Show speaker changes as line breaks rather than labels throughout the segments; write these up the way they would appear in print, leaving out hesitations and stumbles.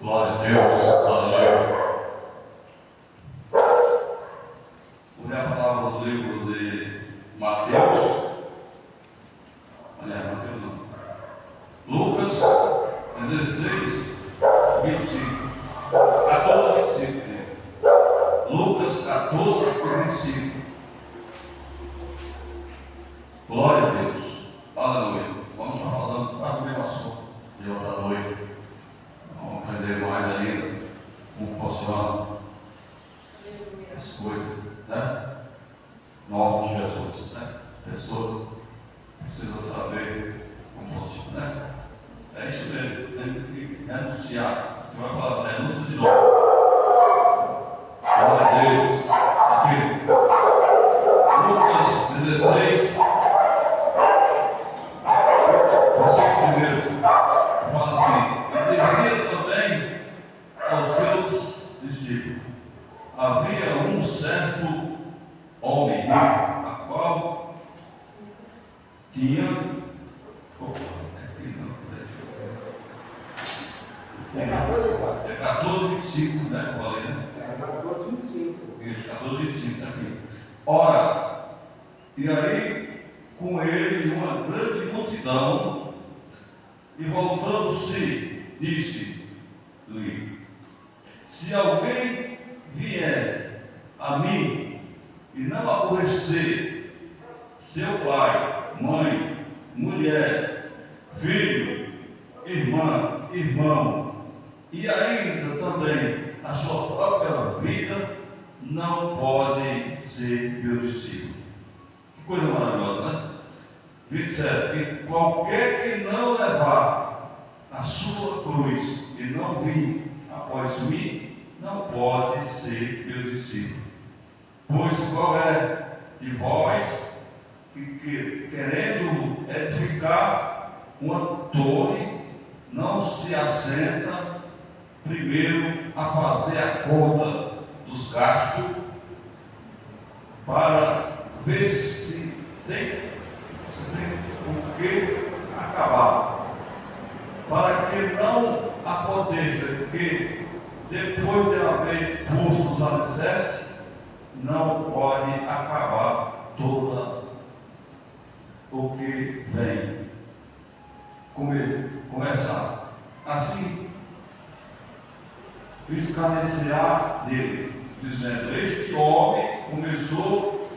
Glória a Deus, aleluia. Vou ler a palavra do livro de Mateus. Mateus não. Lucas 16, 25. 14, 25. Lucas 14, 25. Glória a Deus, aleluia. Vamos estar falando do mesmo assunto de outra noite. Vamos aprender mais ainda como funciona as coisas, né? No nome de Jesus, né? Pessoas precisam saber como funciona, né? É isso mesmo, tem que renunciar. Você vai falar renúncia de novo. Glória a Deus. Aqui, Lucas 16, versículo 1. Fala assim: e dizia também aos seus discípulos: havia um certo homem rico, a qual tinha. É 14, 25, né? Eu falei, né?
É 14, 25.
Isso, 14, 25, está aqui. Ora, e aí com ele uma grande multidão, e voltando-se, disse-lhe: se alguém vier a mim e não aborrecer seu pai, mãe, mulher, filho, irmã, irmão, e ainda também a sua própria vida, não pode ser meu discípulo. Que coisa maravilhosa, né? 27. E qualquer que não levar a sua cruz e não vir após mim, não pode ser meu discípulo. Pois qual é de vós que querendo edificar uma torre, não se assenta primeiro a fazer a conta dos gastos, para ver se tem o que acabar, para que não aconteça que depois de haver posto os alicerces, não pode acabar toda o que vem. Começar assim, escarnecerá dele, dizendo: este homem começou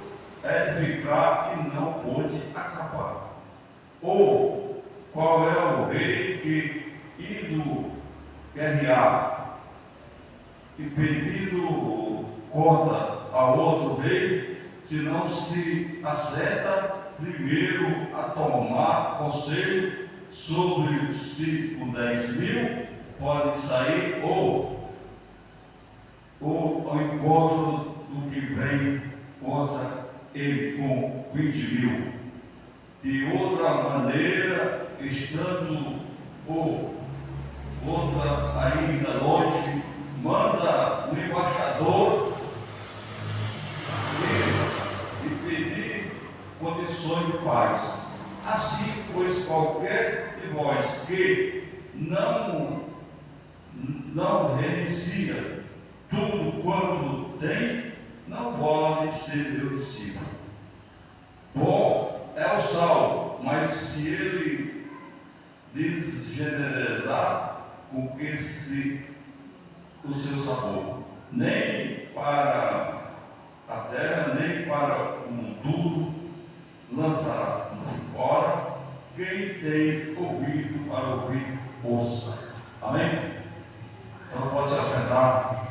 a edificar e não pôde acabar. Ou qual é o rei que, indo guerrear e pedindo conta ao outro rei, se não se acerta primeiro a tomar conselho sobre se com 10.000 pode sair, ou ao encontro do que vem contra ele com 20.000. De outra maneira, estando outra ainda longe, manda um embaixador e pedir condições de paz. Assim, pois, qualquer de vós que não renuncia tudo quanto tem, não pode ser meu discípulo. Bom é o sal, mas se ele desgeneralizar, com que se o seu sabor, nem para a terra, nem para o monturo lançará fora. Quem tem ouvido para ouvir, ouça. Amém? Então pode se assentar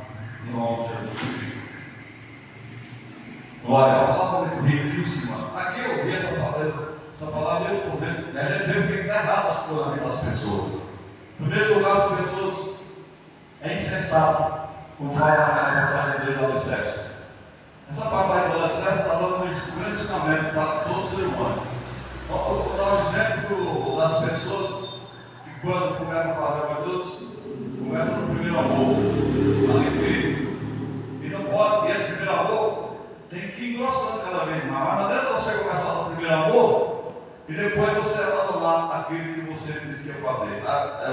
em nome de Jesus. Glória, a palavra é riquíssima. Aqui eu ouvi essa palavra eu estou vendo. A gente vê o que está errado na vida das pessoas. Em primeiro lugar, as pessoas é insensato quando fala na passagem de 2 alicerces. Essa passagem do alicerce está dando um grande ensinamento para todo ser humano. Vou dar um exemplo das pessoas que, quando começam a falar com Deus, começa no primeiro amor, alegria, e não pode, e esse primeiro amor tem que ir engrossando cada vez mais. Mas não adianta você começar no primeiro amor e depois você abandonar aquilo que você disse que ia fazer.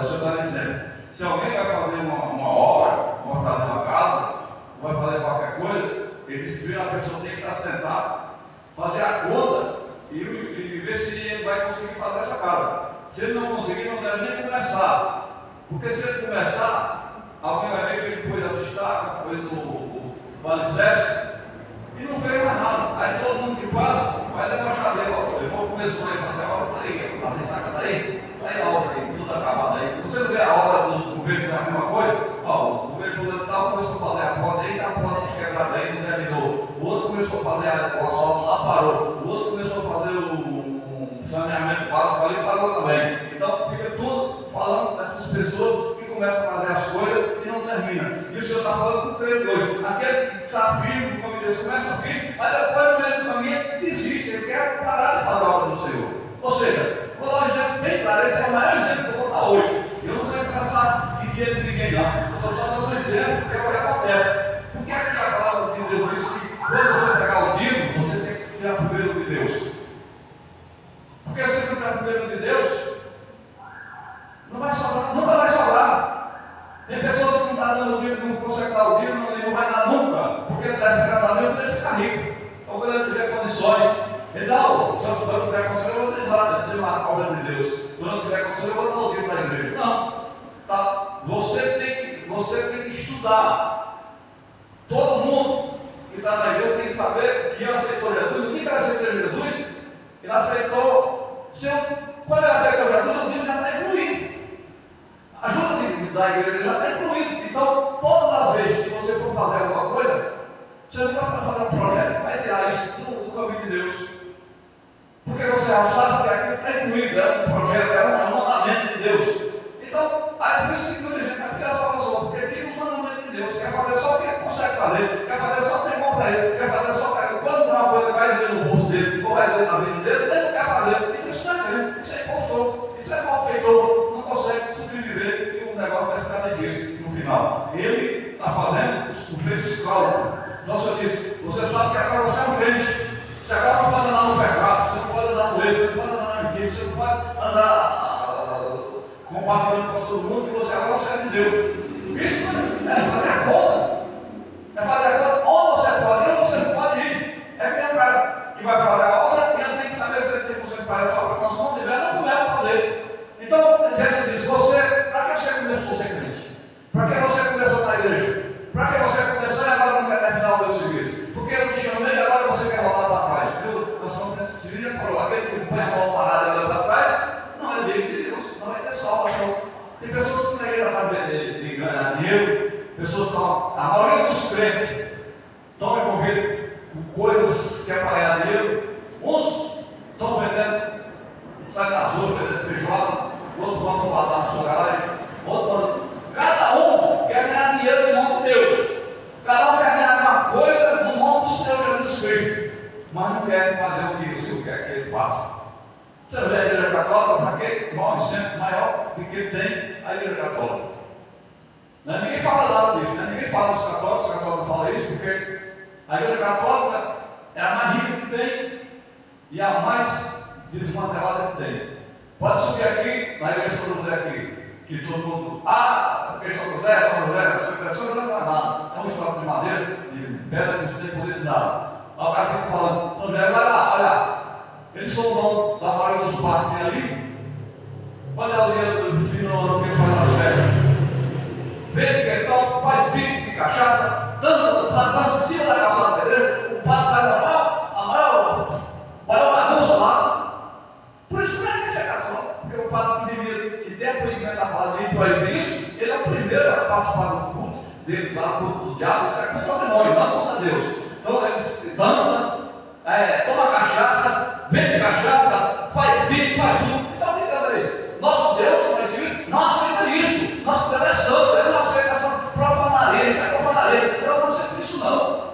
Você está dizendo: Se alguém vai fazer uma obra, ou vai fazer uma casa, ou vai fazer qualquer coisa, ele diz que a pessoa tem que se assentar, fazer a conta e ver se ele vai conseguir fazer essa casa. Se ele não conseguir, não deve nem começar. Porque se ele começar, alguém vai ver que ele pôs a destaca, pôs o alicerce e não fez mais nada. Aí todo mundo que passa vai debochar dele. Depois começou a fazer a obra, está aí, a destaca está aí, está aí a obra aí, tudo acabado aí. Você não vê a obra dos governos na mesma coisa? O governo fulano tal começou a fazer a porta aí, está a porta quebrada aí, não terminou. O outro começou a fazer o asfalto lá, parou. O outro começou a fazer o saneamento básico ali, parou também. Então fica tudo falando dessas pessoas que começam a fazer as coisas e não termina. E o Senhor está falando com o crente hoje. Aquele que está firme no caminho de Deus começa firme, mas depois no meio do caminho desiste, ele quer parar de fazer a obra do Senhor. Ou seja, vou dar um exemplo bem claro, esse é o maior exemplo que eu vou dar hoje. Eu não estou interessado em dinheiro de ninguém não. Eu estou só dando um exemplo que é o que acontece. Por que aqui a palavra de Deus diz que quando você pegar o livro, você tem que tirar primeiro de Deus? Porque se você não tirar primeiro de Deus, não vai sobrar, nunca vai sobrar. Tem pessoas que não estão dando o livro, não conseguem dar o livro, não vai dar nunca, porque ele está esperando dar o livro para ele ficar rico. Ou quando ele tiver condições, ele dá o seu quando tiver condições, eu vou utilizar, dizer uma obra de Deus. Quando eu tiver condições, eu vou dar o livro para a igreja. Não, tá? Você tem que estudar. Todo mundo que está na igreja tem que saber que ele aceitou Jesus. O que ele aceitou Jesus? Ele aceitou. Quando ele aceitou Jesus, o livro já está incluído. A ajuda da igreja já está incluída. Então, todas as vezes que você for fazer alguma coisa, você não vai fazer um projeto, vai tirar isso do caminho de Deus. Porque você já sabe que aquilo está incluído, é um projeto, é um mandamento de Deus. Então, é por isso que muita gente vai pedir a salvação, porque tira os mandamentos de Deus, quer fazer só o que ele consegue fazer, quer fazer só o que é bom para ele, quer fazer só o que quando não é uma coisa que vai ver no bolso dele, ou vai ver na vida dele, ele não quer fazer. Então, isso não é crente, isso é impostor, isso é malfeitor, não consegue sobreviver e o negócio vai ficar difícil no final. Ele está fazendo o preço escravo. Então, o Senhor disse, você sabe que agora você é um crente, você agora não pode andar no pecado, você não pode andar no erro, você não pode andar na mentira, você não pode andar compartilhando com todo mundo, que você agora serve de Deus. Isso é fazer a conta. É fazer a conta onde você pode ir, onde você não pode ir. É que tem um cara que vai fazer a obra e ele tem que saber se ele tem que fazer essa obra. Quando não tiver, não começa a fazer. Então, Jesus diz, para que você começou a ser crente? Para que você começou na igreja? Para que você começou e agora não quer terminar o meu serviço? Porque eu te chamei e agora você quer voltar para trás. Nós falamos que já falou, aquele que põe a mão parada e olha para trás, não é dele de Deus, não vai ter salvação. Tem pessoas que na igreja estão de ganhar dinheiro, pessoas que estão, a maioria dos crentes estão envolvidos com coisas que é para ganhar dinheiro. Uns estão vendendo, saem das ruas, vendendo feijoada, outros vão bazar na sua garagem, outros vão. Cada um quer ganhar dinheiro no nome de Deus. Cada um quer ganhar uma coisa no nome do Senhor Jesus Cristo, mas não quer fazer o que o Senhor quer que ele faça. Você vê a igreja católica, para quê? Um exemplo maior do que tem a igreja católica. Ninguém fala nada disso, ninguém fala dos católicos, os católicos falam isso, porque a igreja católica é a mais rica que tem e a mais desmantelada que tem. Pode subir aqui, na igreja de São José aqui, que todo mundo, porque São José, São José não é nada, é um estoque de madeira, de pedra que não tem poder de nada. Aí o cara fica falando, São José, vai lá, olha. Eles são donos da maioria dos parques ali. Quando é o dia do final do ano que eles fazem as festas, vem que então faz bico de cachaça, dança em cima da calçada da igreja, o padre faz a maior bagunça lá. Por isso não é que você é católico, porque o padre que tem a conhecimento da palavra e proíbe isso, ele é o primeiro a participar do culto deles lá, o culto do diabo, isso é contra o demônio, não contra Deus. Então eles dançam, toma cachaça, vende cachaça, faz bico, faz tudo. Então o que Deus é isso? Nosso Deus, não aceita isso. Nosso Deus é santo, ele não aceita essa profanaria, isso é profanaria. Eu não aceito isso não.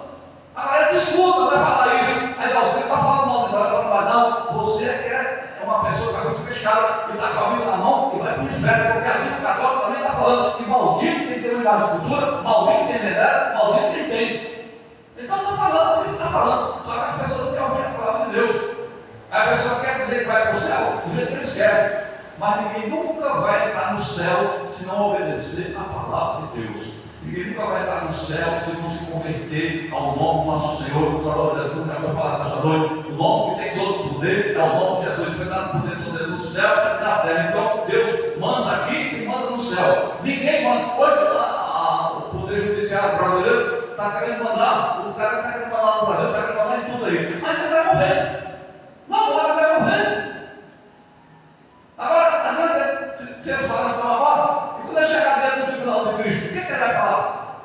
Agora ele escuta, vai falar isso. Aí você está falando mal de nós, mas não, você é uma pessoa com a cabeça fechada, que está com a Bíblia na mão e vai para o inferno, porque a Bíblia católica também está falando que maldito quem tem uma imagem de cultura, maldito quem venera, maldito quem tem. Então está falando, a Bíblia está falando, só que as pessoas não querem ouvir a palavra de Deus. Aí a pessoa quer dizer que vai para o céu do jeito que eles querem. mas ninguém nunca vai entrar no céu se não obedecer a palavra de Deus. Ninguém nunca vai entrar no céu se não se converter ao nome do nosso Senhor. O Salvador Jesus já foi falar nessa noite. O nome que tem todo o poder é o nome de Jesus. Foi dado poder todo no céu e na terra. Então Deus manda aqui e manda no céu. Ninguém manda. Hoje o poder judiciário brasileiro está querendo mandar. O cara está querendo mandar no Brasil, está querendo mandar em tudo aí. Mas ele vai morrer. Não, o cara vai morrer. Agora, se esse cara não toma mal, e quando ele chegar dentro do tribunal de Cristo, o que ele vai falar?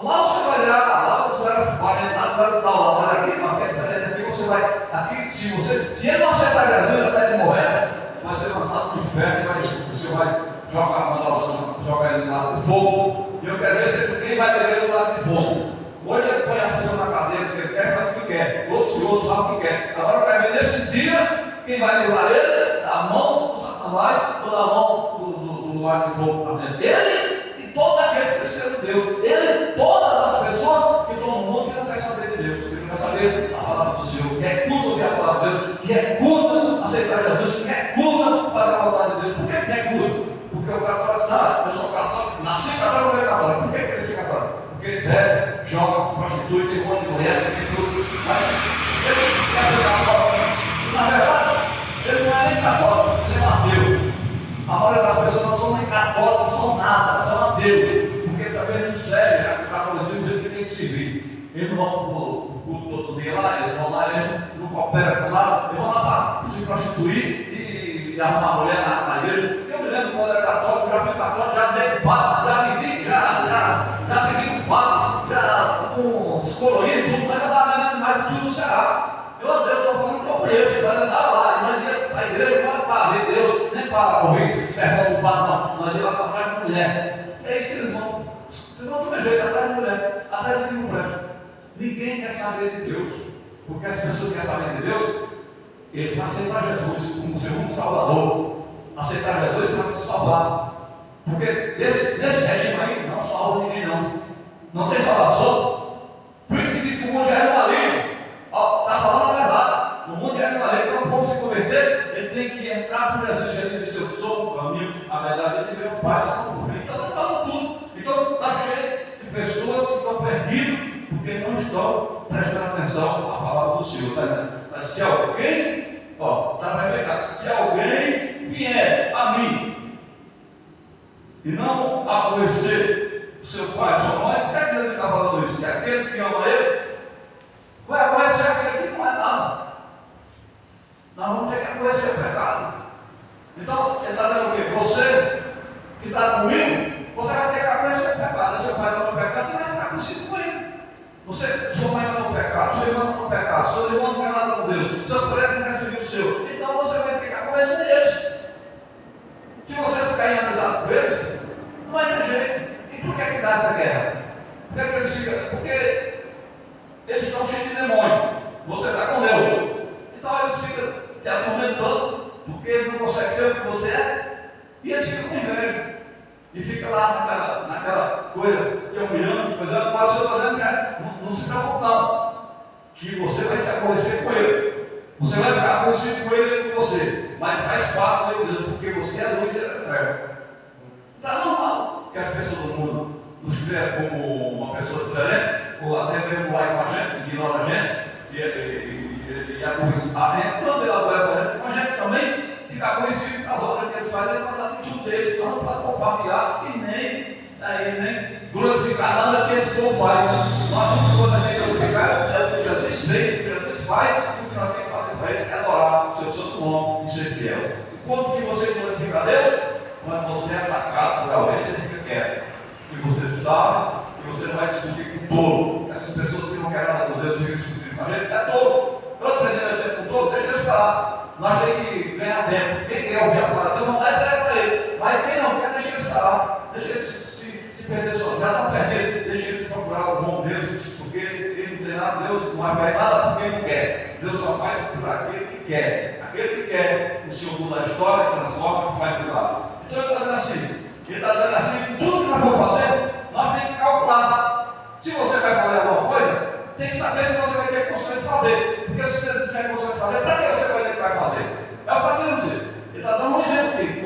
Lá você vai olhar, lá você vai entrar, vai estar lá, mas aqui não, é diferente, aqui você vai, aqui, se ele não aceitar Jesus até ele morrer, vai ser lançado no inferno, você vai jogar ele no lado do fogo, e eu quero ver quem vai ter ele do lado do fogo. Hoje ele põe as pessoas na cadeira, porque ele quer, faz o que quer, outros sabem o que quer. Agora eu quero ver nesse dia, quem vai levar ele, da mão do Satanás, ou da mão do lado do fogo. Ele e todo aquele que serve Deus, ele e todas as pessoas que estão no mundo que não quer saber de Deus, que não quer saber a palavra do Senhor, que recusa ouvir a palavra de Deus, que recusa aceitar Jesus, que recusa fazer a vontade de Deus. Por que recusa? Porque o católico está, eu sou católico, nasci católico, não é católico. Por que ele ser católico? Porque ele bebe, joga, se prostitui, tem um monte de mulher, tem tudo. Mas ele quer ser católico. Na verdade, ele não é nem católico, ele é ateu. A maioria das pessoas não são nem católicos, não são nada, são ateus. Porque também não serve o catolicismo do jeito que tem que servir. Eles não vão para o culto todo dia lá, eles vão lá, eles não cooperam com nada, eles vão lá para se prostituir e arrumar mulher na igreja. Eu me lembro quando era católico, já fui católico, já dei padre, já peguei com padre, já com os coloridos, tudo, mas eu estava vendo mais tudo no Ceará. Eu estou falando que eu conheço, mas eu estava lá, nós ia para a igreja, não era para ver Deus, nem para ouvir sermão do padre, não. Nós ia lá para trás de mulher. É isso que eles vão. Vocês vão do meu jeito, atrás de mulher, atrás de mulher. Ninguém quer saber de Deus, porque as pessoas que querem saber de Deus, eles vão aceitar Jesus como seu único Salvador. Aceitar Jesus para se salvar. Porque nesse regime aí não salva ninguém, não. Não tem salvação. Por isso que diz que o mundo já é maligno. Está falando a verdade. O mundo já é maligno. Então o povo se converter, ele tem que entrar por Jesus. Ele diz: eu sou o caminho, a verdade, ele vê o Pai, salvo. Então está falando tudo. Então está cheio de pessoas que estão perdidas porque não estão prestando atenção à palavra do Senhor. Tá vendo? Mas se alguém, está replicado, se alguém vier a mim e não aborrecer o seu pai e sua mãe, o que é que ele está falando isso? Que aquele que ama ele vai aborrecer aquele que não é nada. Nós vamos ter que aborrecer o pecado. Então, ele está dizendo o quê? Você que está comigo, você vai ter que aborrecer o pecado. Se seu pai está no pecado, você vai ficar consigo com ele. Sua mãe está no pecado, seu irmão está no pecado, seu irmão não quer nada com Deus, seus colegas não querem seguir o seu. Então você vai ter que aborrecer eles. Se você ficar em amizade com eles, não vai ter jeito. E por que dá essa guerra? Porque eles estão cheios de demônio. Você está com Deus. Então eles ficam te atormentando, porque eles não conseguem ser o que você é. E eles ficam com inveja. E fica lá naquela coisa te humilhando, coisa, mas o Senhor está dizendo, não se preocupe não. Que você vai se aborrecer com ele. Você vai ficar aborrecido com ele e com você. Mas faz parte de Deus, porque você é luz e ele é treva. Está normal que as pessoas do mundo nos veem como uma pessoa diferente, ou até mesmo lá com a gente, ignora a gente, e aborrece a gente, tanto ele aborrece a gente, como a gente também fica aborrecido com as obras que eles fazem, com as atitudes deles, não para compartilhar e nem glorificar nada que esse povo faz. Nós não podemos a gente glorificar, é o que Jesus fez, o que Jesus faz, e o que nós temos que fazer para ele é adorar o seu santo nome e ser fiel. Enquanto que você glorifica a Deus, quando você é atacado por alguém, você fica quieto. E você sabe que você não vai discutir com tolo. Essas pessoas que não querem nada com Deus ficam discutindo com a gente, é tolo. Eu aprendendo tempo com tolo, deixa eles falar. Nós temos que ganhar tempo. Quem quer ouvir a palavra, tem vontade de pregar para ele. Mas quem não quer, deixa eles falar. Deixa eles se perder só. Já estão perdendo, deixa eles procurar o bom Deus, porque ele não tem nada, Deus não vai fazer nada porque ele não quer. Deus só faz por aquele que quer. Aquele que quer, o Senhor muda a história, transforma e faz milagre. Então ele está dizendo assim, tudo que nós vamos fazer, nós temos que calcular. Se você vai fazer alguma coisa, tem que saber se você vai ter condições de fazer. Porque se você não tiver condições de fazer, para que você vai ter que fazer? É o que está dizendo. Ele está dando um exemplo aqui.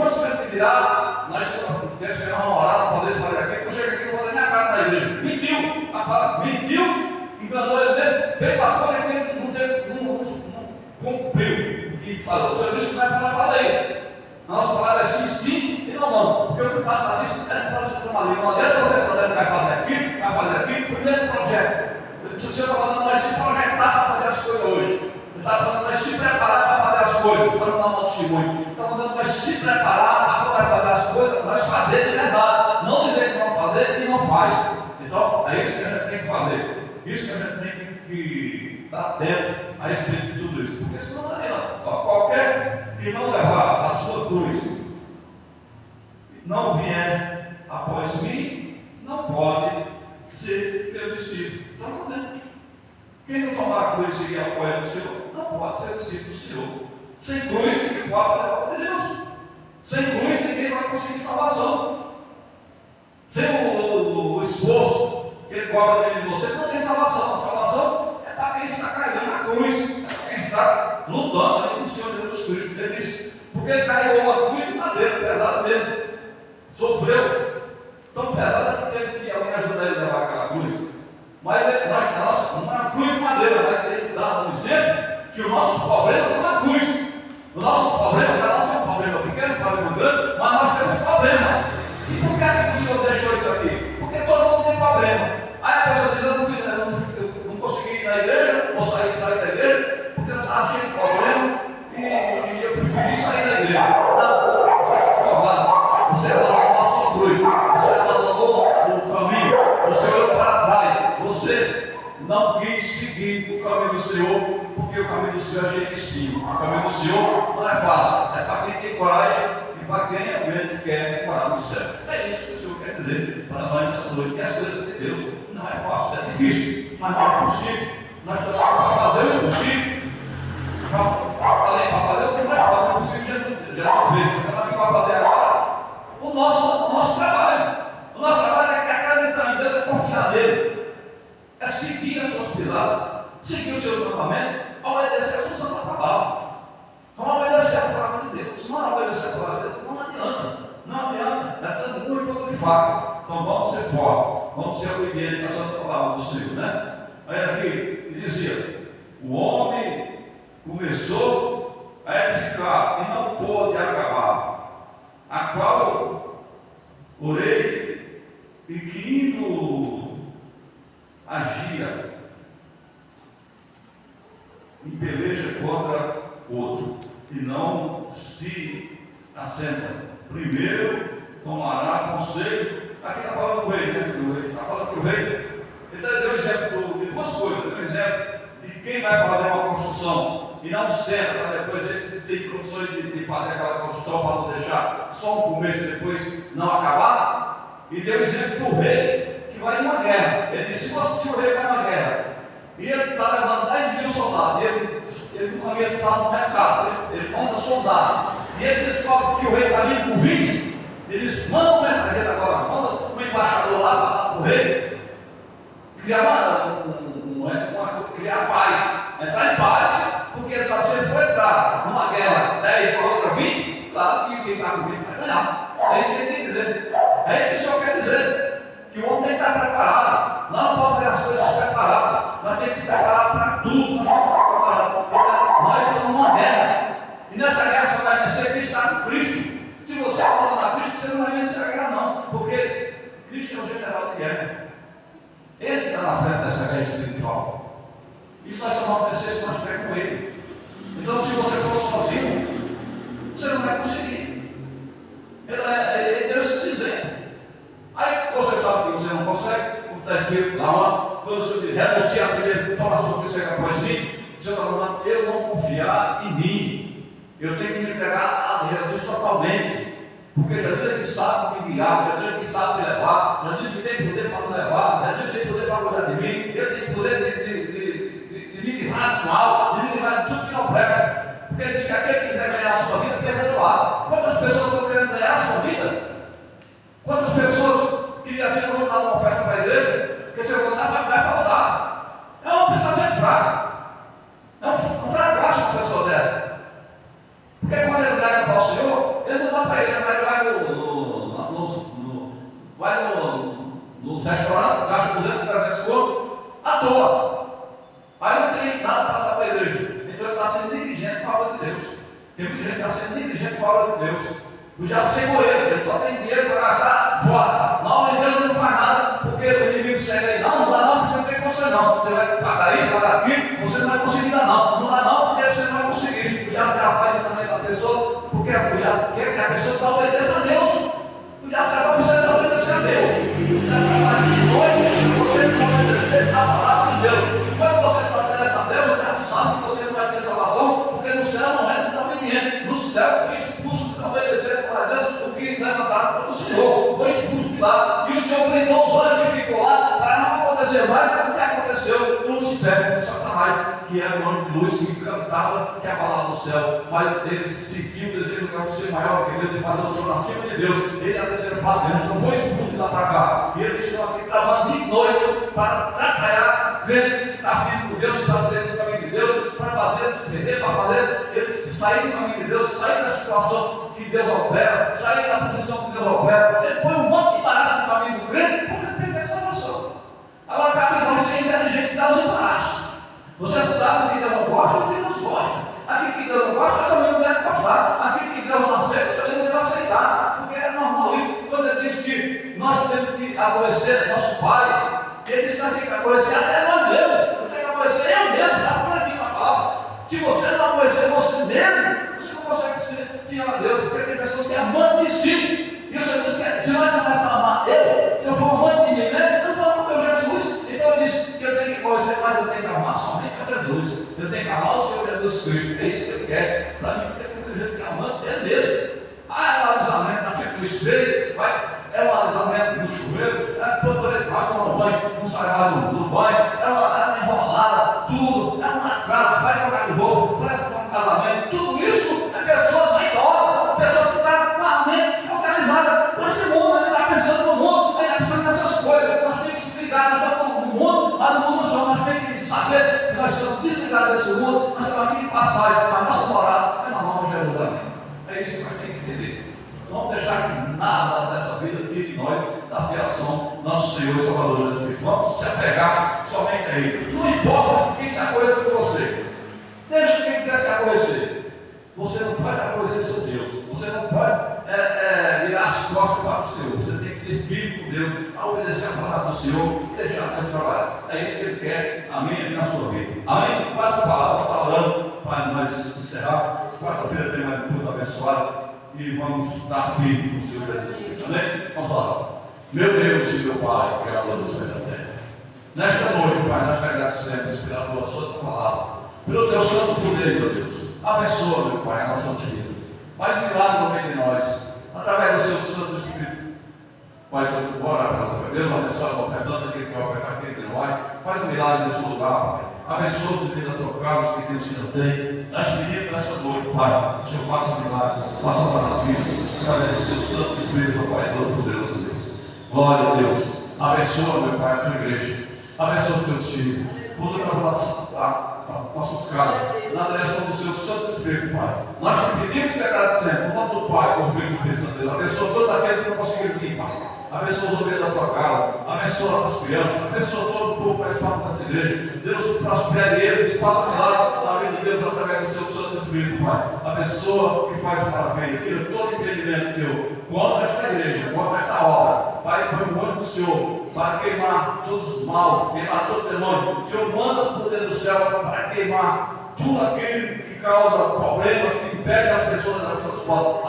esse não vamos orar, não falei, falei aqui, eu chego aqui e não vou dar minha cara na igreja. Mentiu, mentiu, enganou ele mesmo, fez uma coisa que ele não cumpriu. E falou, seu Cristo não é para nós falar isso. A nossa palavra é sim, sim e não, não. Porque o que passa nisso é para você tomar ali. Não adianta você falar que vai fazer aquilo, primeiro projeto. Se você está falando, nós se projetar para fazer as coisas hoje. Ele está falando, nós se preparar para fazer as coisas, para não dar um testemunho. Ele está falando, nós se preparar para fazer as coisas, nós fazer de verdade. Não dizer que vamos fazer e não faz. Então, é isso que a gente tem que fazer. Isso que a gente tem que estar atento a respeito de tudo isso. Porque senão não adianta. Qualquer que não levar a sua cruz, não vier após mim, não pode ser meu discípulo. Está entendendo? Quem não tomar a cruz e seguir a apoio do Senhor, não pode ser discípulo do Senhor. Sem cruz, ninguém pode fazer a obra de Deus. Sem cruz, ninguém vai conseguir salvação. Sem o esforço que ele cobra dentro de você, não tem salvação. A salvação é para quem está carregando a cruz, é para quem está lutando ali com o Senhor Jesus Cristo. Ele disse, porque ele carregou uma cruz de madeira, pesada mesmo, sofreu, tão pesada que teve que alguém ajudar ele a levar aquela cruz. Mas uma cruz de madeira, mas ele dá um exemplo que os nossos problemas são a cruz. Os nossos problemas, cada um tem um problema pequeno, um problema grande, mas nós temos problema. E por que é que o Senhor deixou isso aqui? Porque todo mundo tem problema. Aí a pessoa diz, eu não consegui ir na igreja, ou sair da igreja, porque eu estava cheio de problema e eu preferi sair da igreja. Não, você abandonou a sua cruz, você abandonou o caminho, você olhou para trás, você não quis seguir o caminho do Senhor, porque o caminho do Senhor é cheio de espinho. O caminho do Senhor não é fácil, é para quem tem coragem e para quem realmente quer morar no céu. É isso que o Senhor quer dizer para nós nessa noite, que as coisas de Deus não é fácil, é difícil, mas não é possível. Nós estamos para fazer o impossível. Além para fazer o que nós fazemos, possível já às vezes, nós estamos aqui para fazer agora o nosso trabalho. O nosso trabalho é acreditar em Deus, é confiar nele, é seguir as suas pisadas, seguir os seus mandamentos, obedecer a sua santa palavra. Vamos obedecer a palavra de Deus. Se não obedecer a palavra de Deus, não adianta, é tanto muito quanto de faca. Então vamos ser fortes, vamos ser obedientes à santa palavra do Senhor, né? Aí aqui ele dizia: o homem começou a edificar e não pôde acabar, a qual orei e que indo agia em peleja contra outro, e não se assenta. Primeiro tomará conselho. Aqui está falando do rei, né? Está falando do rei. Então ele deu exemplo de duas coisas. Deu exemplo de quem vai fazer uma construção e não senta para depois ver se tem condições de fazer aquela construção para não deixar só um começo e depois não acabar. E deu exemplo do rei que vai numa guerra. Ele disse: se o rei vai numa guerra e ele está levando 10.000 soldados, ele nunca havia estado no mercado, ele manda soldado, e ele descobre que o rei está vindo com 20, ele diz: manda um mensageiro agora, manda um embaixador lá para o rei, criar paz, entrar em paz, porque ele sabe que se ele for entrar numa guerra 10 contra 20, claro que quem está com 20 vai ganhar. É isso que ele tem que dizer, é isso que o Senhor quer dizer, que o homem tem que estar preparado. Nós não podemos fazer as coisas despreparadas, nós temos que se preparar para tudo, nós temos que estar preparados, porque nós estamos numa guerra, e nessa guerra só vai vencer quem está com Cristo. Se você abandonar Cristo, você não vai vencer a guerra não, porque Cristo é o general de guerra, ele está na frente dessa guerra espiritual. Isso nós só vamos vencer se nós estivermos com ele. Então, se você for sozinho, você não vai conseguir. Deus se exemplo. Aí você sabe que você não consegue, como está escrito lá, quando você diz: renuncia a si mesmo, toma a sua cruz após mim, você está falando: eu não confiar em mim, eu tenho que me entregar a Jesus totalmente, porque Jesus é que sabe me guiar, Jesus é que sabe me levar, Jesus que tem poder para me levar, Jesus tem poder para cuidar de mim, ele tem poder de me livrar do mal, de me livrar de tudo que não presta, porque ele diz que aquele que quiser ganhar a sua vida, perderá. Quantas pessoas estão querendo ganhar a sua vida? Quantas pessoas queriam assim: eu vou dar uma oferta para a igreja, porque se eu vou dar, vai faltar. É um pensamento fraco, é um fracasso uma pessoa dessa, porque quando ele prega para o Senhor, ele não dá para ele, mas ele vai no vai nos restaurantes, gasta 200, 300 conto, à toa. Aí não tem nada para dar para a igreja. Então ele está sendo negligente com a obra de Deus. Tem muita gente que está sendo negligente com a obra de Deus. O diabo chegou ele só tem dinheiro para gastar fora. Não, mas Deus não faz nada, porque o inimigo segue aí. Não dá não, porque você não tem condição não. Você vai pagar isso, pagar aquilo, você não vai conseguir dar não. Não dá não, porque você não vai conseguir. O diabo já faz isso também para a pessoa, porque o diabo quer que a pessoa desobedeça a Deus. O diabo trabalha para você desobedecer a Deus. O diabo trabalha de noite para você desobedecer a palavra de Deus. Quando você obedece a Deus, o diabo sabe que você não vai ter salvação, porque no céu não entra desobediente. No céu foi expulso desobedecer para Deus, o que levantaram contra o Senhor. Foi expulso de lá. E o Senhor prendeu os anjos que ficou lá para não acontecer mais o que aconteceu com Lucifer, com Satanás, que era o anjo de luz que cantava que a palavra do céu, mas ele sentiu o desejo de ser maior que Deus, de fazer o trono acima de Deus. Ele ia descer para dentro, não foi expulso de lá para cá. E ele estava aqui trabalhando de noite para atrapalhar o crente que está vindo com Deus, para fazer no caminho de Deus, para fazer ele se perder, para fazer ele sair do caminho de Deus, sair da situação que Deus opera, sair da posição que Deus opera. Ele põe um monte de barato no caminho do crente para ele perder a salvação. Agora cabe nós ser inteligentes e dar os embaraços. Você sabe o que Deus não gosta, o que Deus gosta. Aquilo que Deus não gosta, também não deve gostar. Aquilo que Deus não aceita, também não deve aceitar. Porque é normal isso. Quando ele diz que nós temos que aborrecer nosso Pai, ele diz que nós temos que aborrecer até nós mesmos. Eu tenho que aborrecer eu mesmo, está falando aqui uma palavra. Se você não aborrecer você mesmo, você não consegue ser fiel a Deus, porque tem pessoas que amam de si. E o Senhor diz que se nós começarmos a amar eu, se eu for amante de mim mesmo, eu vou amar o meu Jesus. Então ele disse que eu tenho que aborrecer, mas eu tenho que amar somente a Jesus. Eu tenho que amar o Senhor Jesus Cristo. É isso que ele quer. Para mim, tem muita gente que é amante dele mesmo. É um alisamento na frente do espelho, é um alisamento no chuveiro, quando ele vai tomar um banho, não sai mais do banho, é uma enrolada, tudo, é um atraso, vai trocar de roupa, parece que é um casamento, tudo isso é pessoas vaidosas, pessoas que estão com a mente focalizada nesse mundo, ele está pensando no mundo, ele está pensando nessas coisas, nós temos que se ligar, nós estamos no mundo, mas no mundo nós temos que saber que nós somos desligados desse mundo, nós estamos aqui de passagem, a nossa morada é na nova Jerusalém. É isso que nós temos que entender. Não vamos deixar que nada dessa vida tire nós da fiação nosso Senhor e Salvador Jesus Cristo. Vamos se apegar somente a Ele. Não importa quem se aborreça com você. Deixa quem quiser se aborrecer. Você não pode aborrecer seu Deus. Você não pode virar as costas para o Senhor. Você tem que ser firme com Deus, a obedecer a palavra do Senhor e deixar Deus trabalhar. É isso que Ele quer, amém, na sua vida. Amém? Passa a palavra, está orando para nós encerrar. Quarta-feira tem mais um culto abençoado. E vamos estar firmes no Senhor Jesus Cristo. Amém? Vamos lá. Meu Deus e meu Pai, Criador do céu e da terra. Nesta noite, Pai, nós te agradecemos pela tua santa palavra, pelo teu santo poder, meu Deus. Abençoa, meu Pai, a nossa vida. Faz milagre no meio de nós, através do seu Santo Espírito. Pai, eu vou orar para nós. Deus abençoe as ofertantes, aquele que vai ofertar, aquele que não vai. Faz um milagre nesse lugar, Pai. Abençoa o vida da tua casa, que Deus ainda tem. Nós pedimos nessa noite, Pai, que o Senhor faça um milagre, faça para a vida, através do seu Santo Espírito, Pai, todo-poderoso Deus. Glória a Deus. Abençoa, meu Pai, a tua igreja. Abençoa os teus filhos. Usa para nossos casos, na direção do seu Santo Espírito, Pai. Nós te pedimos e te agradecemos, no nome do Pai, com o Filho e do Espírito Santo. Abençoa todos aqueles que não conseguiram vir, Pai. Abençoa os obreiros da tua casa, abençoa as crianças, abençoa todo o povo que faz parte dessa igreja. Deus prospere eles e faça milagre na vida de Deus através do seu Santo Espírito, Pai. Abençoa e faz maravilha, tira todo impedimento seu contra esta igreja, contra esta obra. Pai, põe o anjo do Senhor para queimar todos os mal, queimar todo demônio. O Senhor manda o poder do céu para queimar tudo aquilo que causa problema, que impede as pessoas das suas portas.